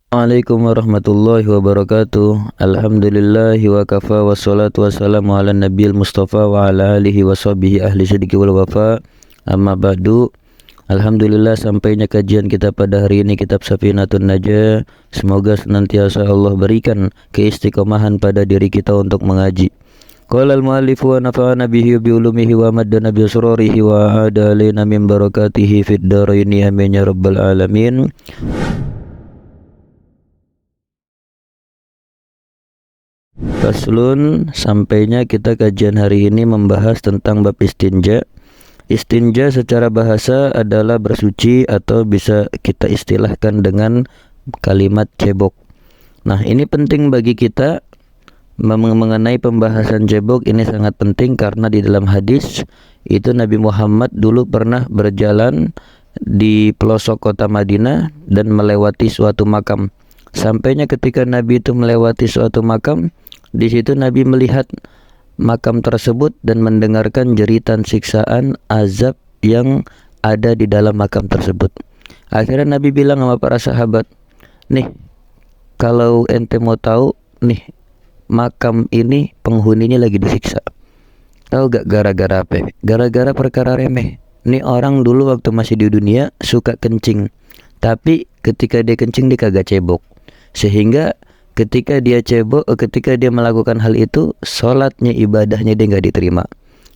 Assalamualaikum warahmatullahi wabarakatuh. Alhamdulillahi wa kafa wassalatu wassalamu ala nabiyil mustafa wa ala alihi wa sahbihi ahli sidqi wal wafa. Amma ba'du. Alhamdulillah, sampainya kajian kita pada hari ini kitab Safinatun Najah. Semoga senantiasa Allah berikan keistiqomahan pada diri kita untuk mengaji. Qala al-muallif wa nafa'ana bihi bi ulumihi wa maddana bi sururihi wa adalina min barakatihi fid dharaini amin ya rabbal alamin. Faslun, sampainya kita kajian hari ini membahas tentang bab istinja. Istinja secara bahasa adalah bersuci atau bisa kita istilahkan dengan kalimat cebok. Nah, ini penting bagi kita mengenai pembahasan cebok. Ini sangat penting karena di dalam hadis itu Nabi Muhammad dulu pernah berjalan di pelosok kota Madinah dan melewati suatu makam. Sampainya ketika Nabi itu melewati suatu makam, di situ Nabi melihat makam tersebut dan mendengarkan jeritan siksaan azab yang ada di dalam makam tersebut. Akhirnya Nabi bilang sama para sahabat, nih kalau ente mau tahu, nih makam ini penghuninya lagi disiksa. Tahu gak gara-gara apa? Gara-gara perkara remeh. Nih orang dulu waktu masih di dunia suka kencing, tapi ketika dia kencing dia kagak cebok, sehingga ketika dia melakukan hal itu, sholatnya, ibadahnya dia nggak diterima.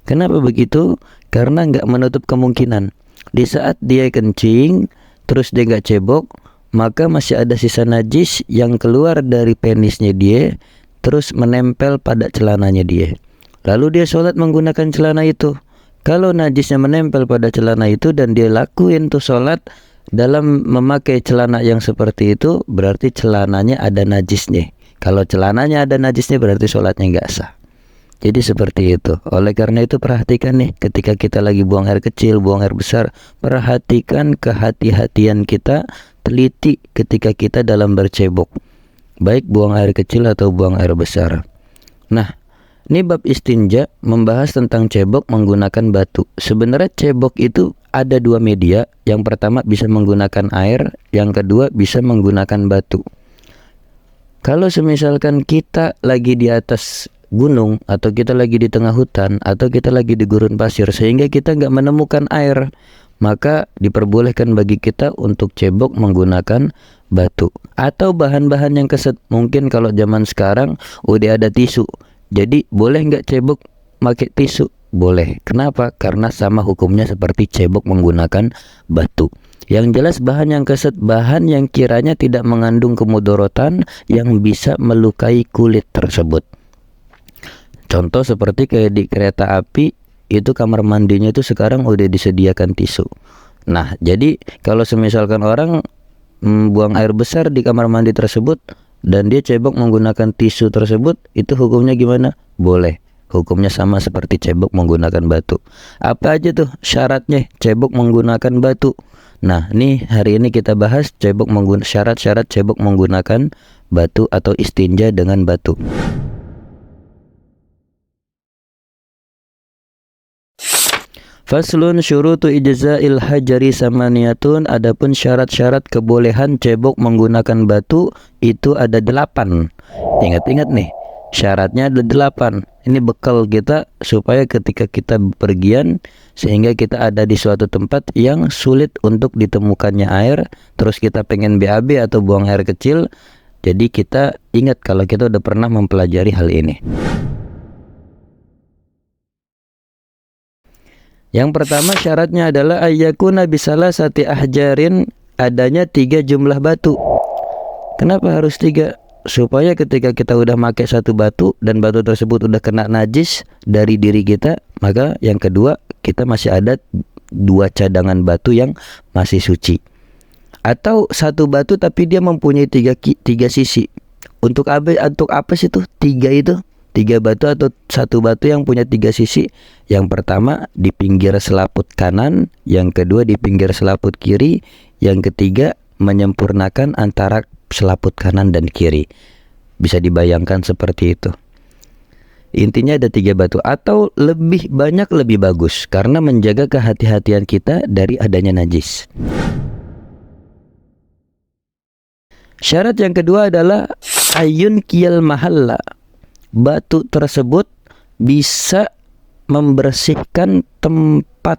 Kenapa begitu? Karena nggak menutup kemungkinan di saat dia kencing terus dia nggak cebok, maka masih ada sisa najis yang keluar dari penisnya dia terus menempel pada celananya dia. Lalu dia sholat menggunakan celana itu. Kalau najisnya menempel pada celana itu dan dia lakuin tuh sholat dalam memakai celana yang seperti itu, berarti celananya ada najisnya. Kalau celananya ada najisnya berarti sholatnya nggak sah. Jadi seperti itu. Oleh karena itu perhatikan nih, ketika kita lagi buang air kecil, buang air besar, perhatikan kehati-hatian kita, teliti ketika kita dalam bercebok, baik buang air kecil atau buang air besar. Nah, ini bab istinja membahas tentang cebok menggunakan batu. Sebenarnya cebok itu ada dua media. Yang pertama bisa menggunakan air, yang kedua bisa menggunakan batu. Kalau semisalkan kita lagi di atas gunung, atau kita lagi di tengah hutan, atau kita lagi di gurun pasir, sehingga kita nggak menemukan air, maka diperbolehkan bagi kita untuk cebok menggunakan batu atau bahan-bahan yang keset. Mungkin kalau zaman sekarang udah ada tisu, jadi boleh nggak cebok pakai tisu? Boleh. Kenapa? Karena sama hukumnya seperti cebok menggunakan batu. Yang jelas bahan yang keset, bahan yang kiranya tidak mengandung kemudorotan yang bisa melukai kulit tersebut. Contoh seperti kayak di kereta api, itu kamar mandinya itu sekarang udah disediakan tisu. Nah, jadi kalau semisalkan orang buang air besar di kamar mandi tersebut dan dia cebok menggunakan tisu tersebut, itu hukumnya gimana? Boleh. Hukumnya sama seperti cebok menggunakan batu. Apa aja tuh syaratnya cebok menggunakan batu? Nah, nih hari ini kita bahas syarat-syarat cebok menggunakan batu atau istinja dengan batu. Faslun syurutu ijza'il hajari samaniyatun. Adapun syarat-syarat kebolehan cebok menggunakan batu itu ada 8. Ingat-ingat nih, syaratnya ada 8. Ini bekal kita supaya ketika kita bepergian, sehingga kita ada di suatu tempat yang sulit untuk ditemukannya air, terus kita pengen BAB atau buang air kecil, jadi kita ingat kalau kita udah pernah mempelajari hal ini. Yang pertama syaratnya adalah ayyakuna bisalah sati ahjarin, adanya 3 jumlah batu. Kenapa harus 3? Supaya ketika kita udah pakai satu batu dan batu tersebut udah kena najis dari diri kita, maka yang kedua kita masih ada 2 cadangan batu yang masih suci. Atau satu batu tapi dia mempunyai 3 sisi. Untuk apa sih tuh 3 itu? 3 batu atau satu batu yang punya 3 sisi. Yang pertama di pinggir selaput kanan, yang kedua di pinggir selaput kiri, yang ketiga menyempurnakan antara selaput kanan dan kiri. Bisa dibayangkan seperti itu. Intinya ada 3 batu atau lebih banyak lebih bagus, karena menjaga kehati-hatian kita dari adanya najis. Syarat yang kedua adalah ayun kiyal mahalla. Batu tersebut bisa membersihkan tempat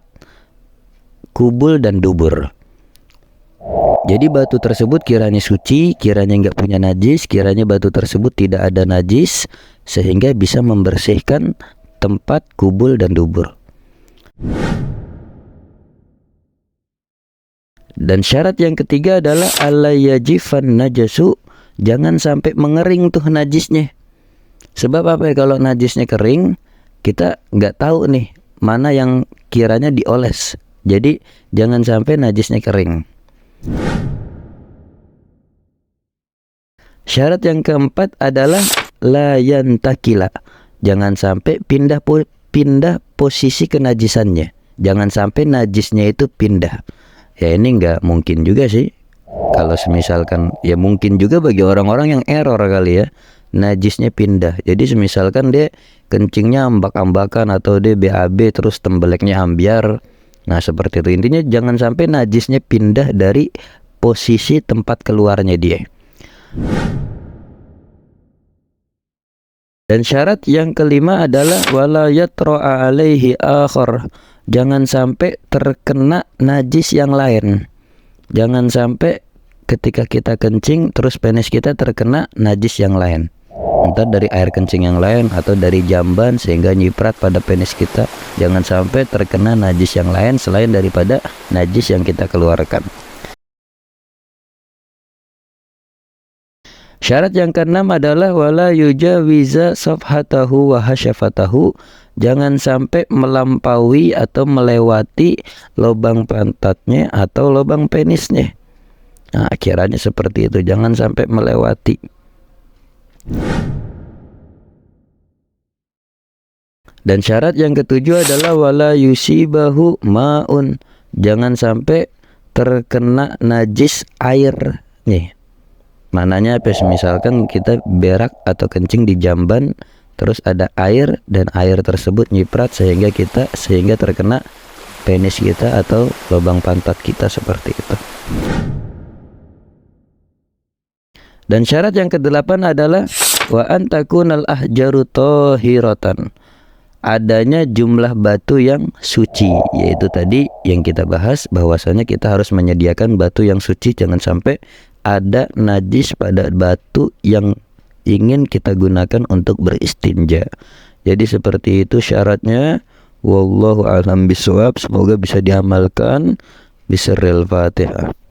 kubul dan dubur. Jadi batu tersebut kiranya suci, kiranya nggak punya najis, kiranya batu tersebut tidak ada najis, sehingga bisa membersihkan tempat kubul dan dubur. Dan syarat yang ketiga adalah alla yajifan najasu, jangan sampai mengering tuh najisnya. Sebab apa ya, kalau najisnya kering, kita nggak tahu nih mana yang kiranya dioles. Jadi jangan sampai najisnya kering. Syarat yang keempat adalah la yantakila, jangan sampai pindah posisi kenajisannya. Jangan sampai najisnya itu pindah. Ya ini nggak mungkin juga sih. Kalau semisalkan, ya mungkin juga bagi orang-orang yang error kali ya, najisnya pindah. Jadi semisalkan dia kencingnya ambak-ambakan atau dia BAB terus tembeleknya ambiar. Nah seperti itu. Intinya jangan sampai najisnya pindah dari posisi tempat keluarnya dia. Dan syarat yang kelima adalah wala yatra'a alaihi akhar, jangan sampai terkena najis yang lain. Jangan sampai ketika kita kencing terus penis kita terkena najis yang lain, entah dari air kencing yang lain atau dari jamban sehingga nyiprat pada penis kita. Jangan sampai terkena najis yang lain selain daripada najis yang kita keluarkan. Syarat yang keenam adalah wala yujawiza safhatahu wa hasyafatahu, jangan sampai melampaui atau melewati lubang pantatnya atau lubang penisnya. Nah, kiranya seperti itu, jangan sampai melewati. Dan syarat yang ketujuh adalah wala yusibahu ma'un, jangan sampai terkena najis air nih. Mananya apa? Misalkan kita berak atau kencing di jamban terus ada air dan air tersebut nyiprat sehingga terkena penis kita atau lubang pantat kita seperti itu. Dan syarat yang kedelapan adalah wa antakunal ahjaru tahiratan, adanya jumlah batu yang suci, yaitu tadi yang kita bahas bahwasanya kita harus menyediakan batu yang suci, jangan sampai ada najis pada batu yang ingin kita gunakan untuk beristinja. Jadi seperti itu syaratnya. Wallahu a'lam bishawab. Semoga bisa diamalkan. Bismillahirrahmanirrahim.